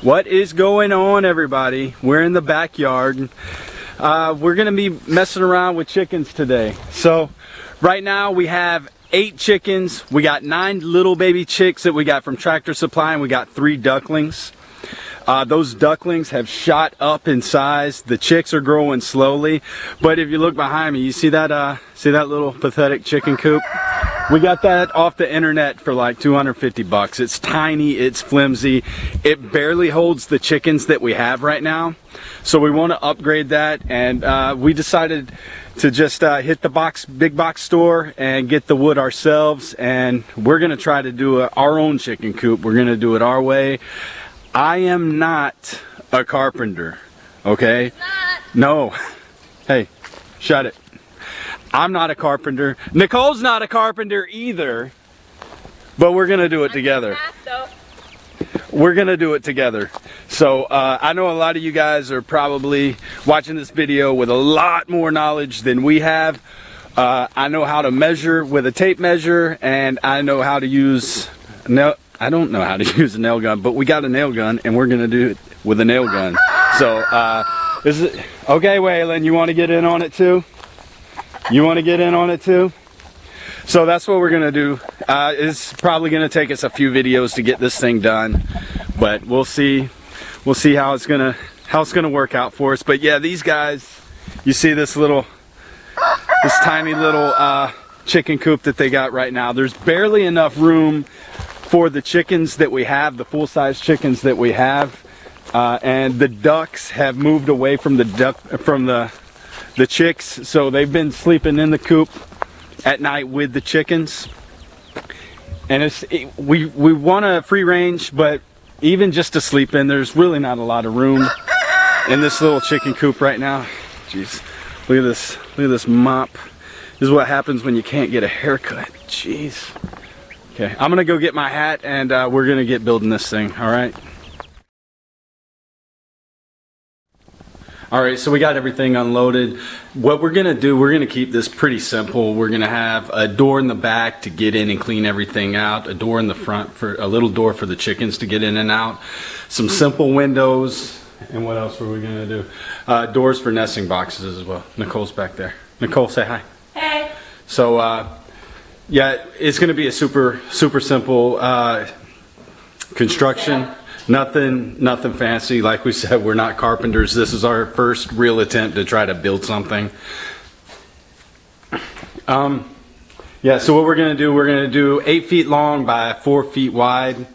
What is going on, everybody? We're in the backyard. We're gonna be messing around with chickens today. So right now we have 8 chickens. We got 9 little baby chicks that we got from Tractor Supply, and we got 3 ducklings. Those ducklings have shot up in size. The chicks are growing slowly, but if you look behind me, you see that little pathetic chicken coop? We got that off the internet for like 250 bucks. It's tiny, it's flimsy. It barely holds the chickens that we have right now. So we want to upgrade that, and we decided to just hit the big box store and get the wood ourselves, and we're gonna try to do our own chicken coop. We're gonna do it our way. I am not a carpenter, okay? No. Hey, shut it. I'm not a carpenter. Nicole's not a carpenter either, but we're gonna do it together. We're gonna do it together. So I know a lot of you guys are probably watching this video with a lot more knowledge than we have. I know how to measure with a tape measure, and I know how to use I don't know how to use a nail gun, but we got a nail gun, and we're gonna do it with a nail gun. So is it okay, Waylon? You want to get in on it too? You want to get in on it too? So that's what we're gonna do. It's probably gonna take us a few videos to get this thing done, but we'll see how it's gonna work out for us. But yeah, these guys, you see this tiny little chicken coop that they got right now. There's barely enough room for the chickens that we have, the full-size chickens that we have, and the ducks have moved away from the chicks, so they've been sleeping in the coop at night with the chickens. And we want a free range, but even just to sleep in, there's really not a lot of room in this little chicken coop right now. Jeez, look at this mop. This is what happens when you can't get a haircut. Jeez. Okay, I'm gonna go get my hat, and we're gonna get building this thing. All right. All right, so we got everything unloaded. What we're gonna do, we're gonna keep this pretty simple. We're gonna have a door in the back to get in and clean everything out, a door in the front for a little door for the chickens to get in and out, some simple windows, and what else were we gonna do? Doors for nesting boxes as well. Nicole's back there. Nicole, say hi. Hey. So yeah, it's gonna be a super simple construction. Nothing fancy. Like we said, we're not carpenters. This is our first real attempt to try to build something. Yeah, so what we're gonna do 8 feet long by 4 feet wide.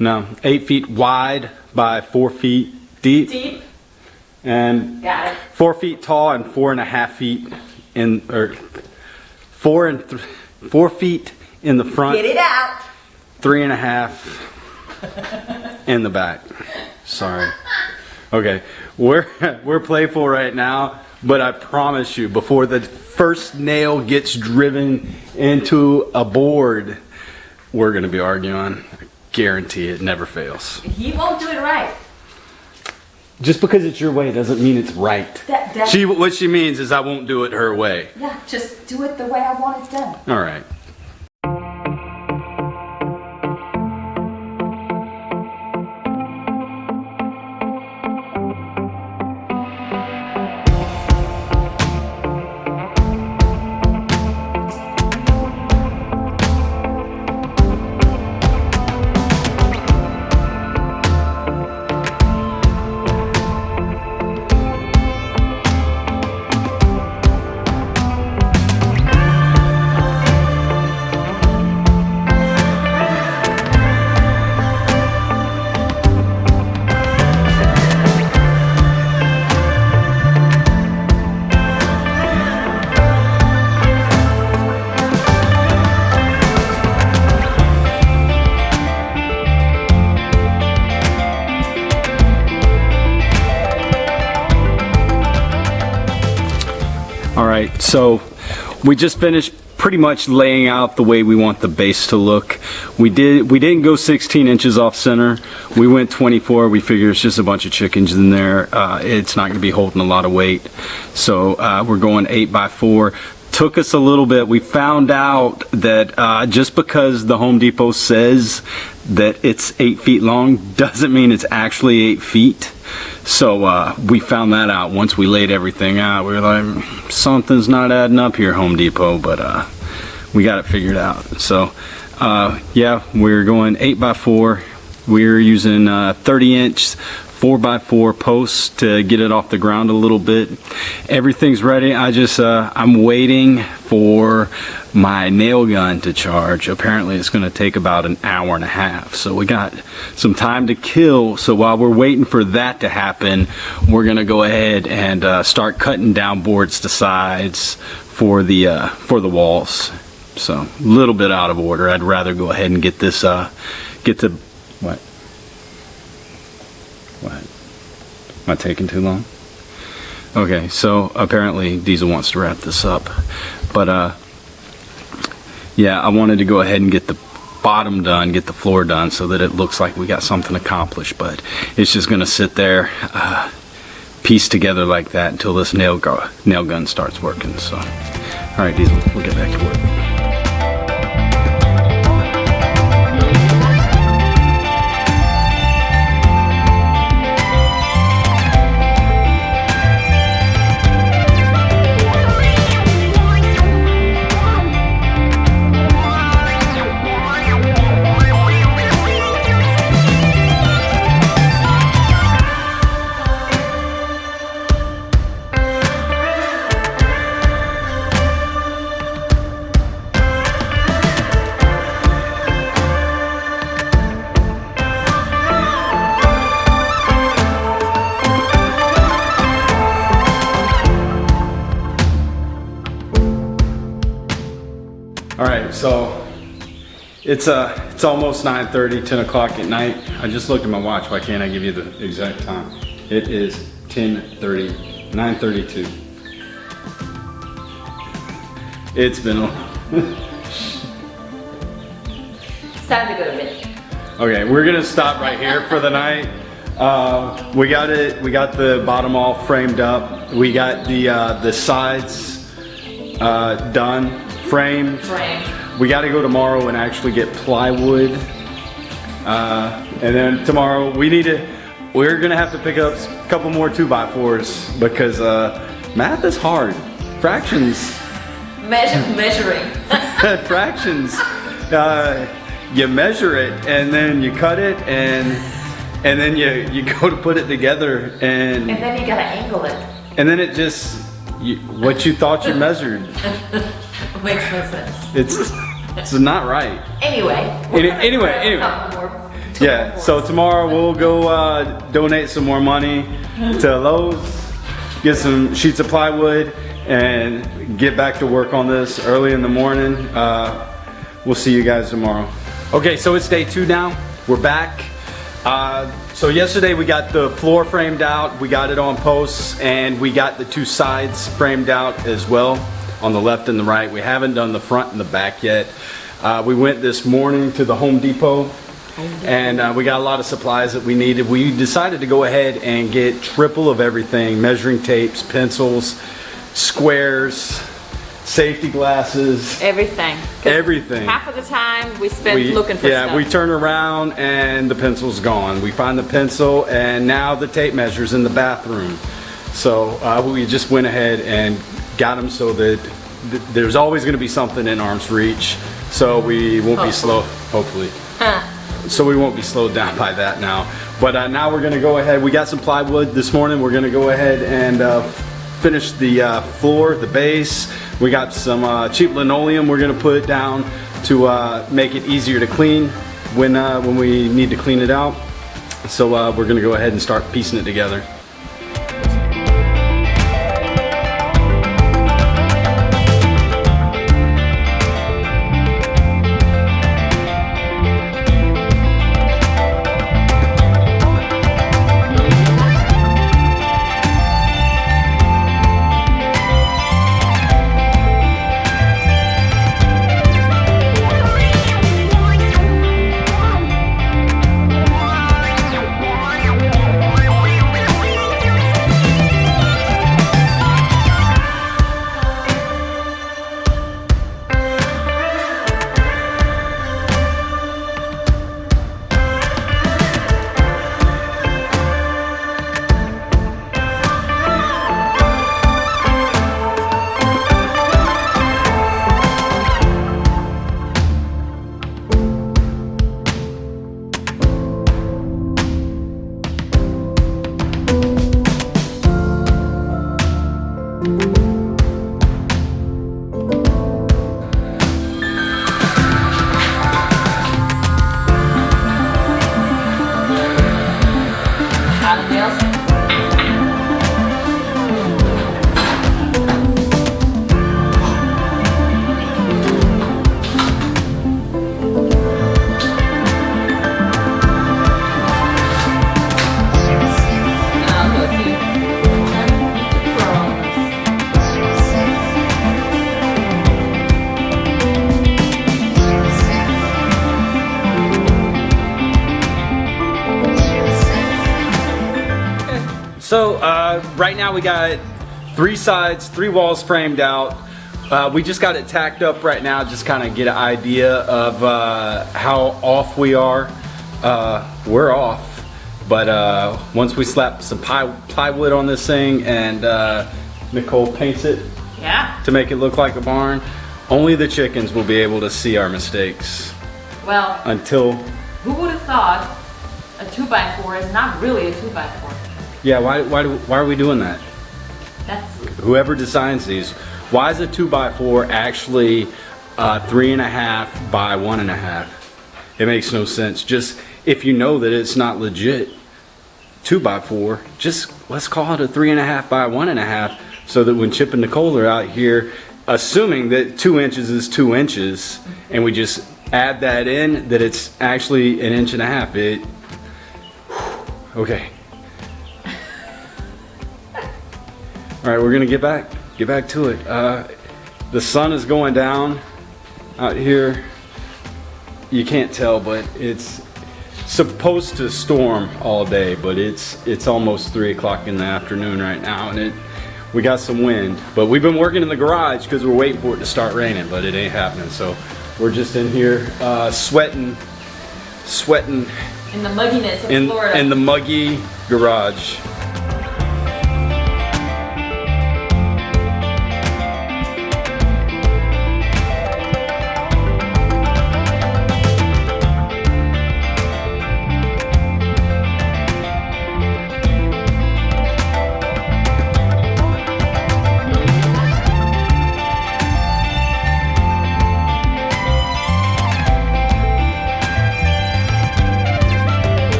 No, 8 feet wide by 4 feet deep. And got it. 4 feet tall and 4.5 feet in, or 4 feet in the front. Get it out. 3.5 in the back. Sorry. Okay, we're playful right now, but I promise you, before the first nail gets driven into a board, we're gonna be arguing. I guarantee it never fails. He won't do it right. Just because it's your way doesn't mean it's right. What she means is I won't do it her way. Yeah, just do it the way I want it done. All right. Alright, so we just finished pretty much laying out the way we want the base to look. We didn't go 16 inches off center. We went 24. We figure it's just a bunch of chickens in there. It's not going to be holding a lot of weight. So we're going 8 by 4. took us a little bit. We found out that just because the Home Depot says that it's 8 feet long doesn't mean it's actually 8 feet. So we found that out once we laid everything out. We were like, something's not adding up here, Home Depot, but we got it figured out. So yeah, we're going 8x4. We're using 30-inch 4x4 posts to get it off the ground a little bit. Everything's ready. I'm waiting for my nail gun to charge. Apparently it's going to take about an hour and a half. So we got some time to kill. So while we're waiting for that to happen, we're going to go ahead and start cutting down boards to sides for the walls. So a little bit out of order. I'd rather go ahead and get this what? Am I taking too long? Okay, so apparently Diesel wants to wrap this up. But yeah, I wanted to go ahead and get the bottom done, get the floor done so that it looks like we got something accomplished. But it's just gonna sit there, pieced together like that until this nail gun starts working. So, all right, Diesel, we'll get back to work. Alright, so it's almost 9:30, 10 o'clock at night. I just looked at my watch. Why can't I give you the exact time? It is 10:30, 9:32. It's been It's time to go to bed. okay, we're gonna stop right here for the night. We got the bottom all framed up. We got the sides done. Framed. We got to go tomorrow and actually get plywood, and then tomorrow we're gonna have to pick up a couple more 2x4s because math is hard. Fractions. Measuring. Fractions. You measure it and then you cut it and then you go to put it together and then you gotta angle it. And then it just what you thought you measured. Makes no sense. It's not right. Anyway. Yeah, so tomorrow we'll go donate some more money to Lowe's, get some sheets of plywood, and get back to work on this early in the morning. We'll see you guys tomorrow. Okay, so it's day 2 now. We're back. So yesterday we got the floor framed out, we got it on posts, and we got the 2 sides framed out as well. On the left and the right. We haven't done the front and the back yet. We went this morning to the Home Depot and we got a lot of supplies that we needed. We decided to go ahead and get triple of everything: measuring tapes, pencils, squares, safety glasses, Everything. Half of the time we spend looking for stuff. We turn around and the pencil's gone. We find the pencil and now the tape measure's in the bathroom. So we just went ahead and got them so that there's always going to be something in arm's reach, so we won't be slow, hopefully. So we won't be slowed down by that now. But now we're going to go ahead. We got some plywood this morning. We're going to go ahead and finish the floor, the base. We got some cheap linoleum we're going to put down to make it easier to clean when we need to clean it out. So we're going to go ahead and start piecing it together. Cotton nails. Now I'll do a few curls. So right now we got 3 sides, 3 walls framed out. We just got it tacked up right now, just kind of get an idea of how off we are. We're off, but once we slap some plywood on this thing and Nicole paints it Yeah. to make it look like a barn, only the chickens will be able to see our mistakes Well, until. who would have thought a 2x4 is not really a 2x4? Yeah, why are we doing that? That's Whoever designs these, why is a 2x4 actually 3.5 by 1.5? It makes no sense. Just if you know that it's not legit 2x4, just let's call it a 3.5 by 1.5, so that when Chip and Nicole are out here, assuming that 2 inches is 2 inches, and we just add that in, that it's actually 1.5 inches. Okay. All right, we're gonna get back to it. The sun is going down out here. You can't tell, but it's supposed to storm all day, but it's almost 3 o'clock in the afternoon right now, and we got some wind. But we've been working in the garage because we're waiting for it to start raining, but it ain't happening. So we're just in here sweating in the mugginess of Florida. in the muggy garage.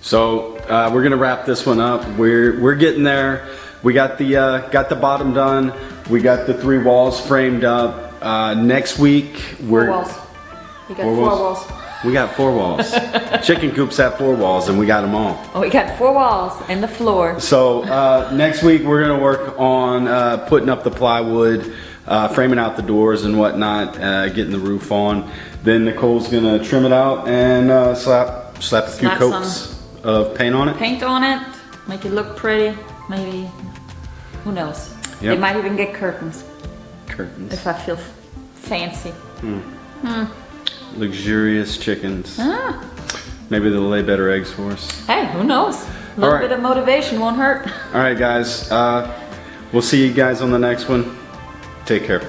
So we're gonna wrap this one up. We're getting there. We got the bottom done. We got the 3 walls framed up. Next week we're 4 walls. You got 4 4 walls? walls. We got 4 walls. Chicken coops have 4 walls, and we got them all. Oh, we got 4 walls and the floor. So next week we're gonna work on putting up the plywood, framing out the doors and whatnot, getting the roof on. Then Nicole's gonna trim it out and slap a few Slap coats of paint on it. Paint on it, make it look pretty. Maybe, who knows? Yep. They might even get curtains Curtains. if I feel fancy. Luxurious chickens. Ah. Maybe they'll lay better eggs for us. Hey, who knows? A little right. bit of motivation won't hurt. All right, guys. We'll see you guys on the next one. Take care.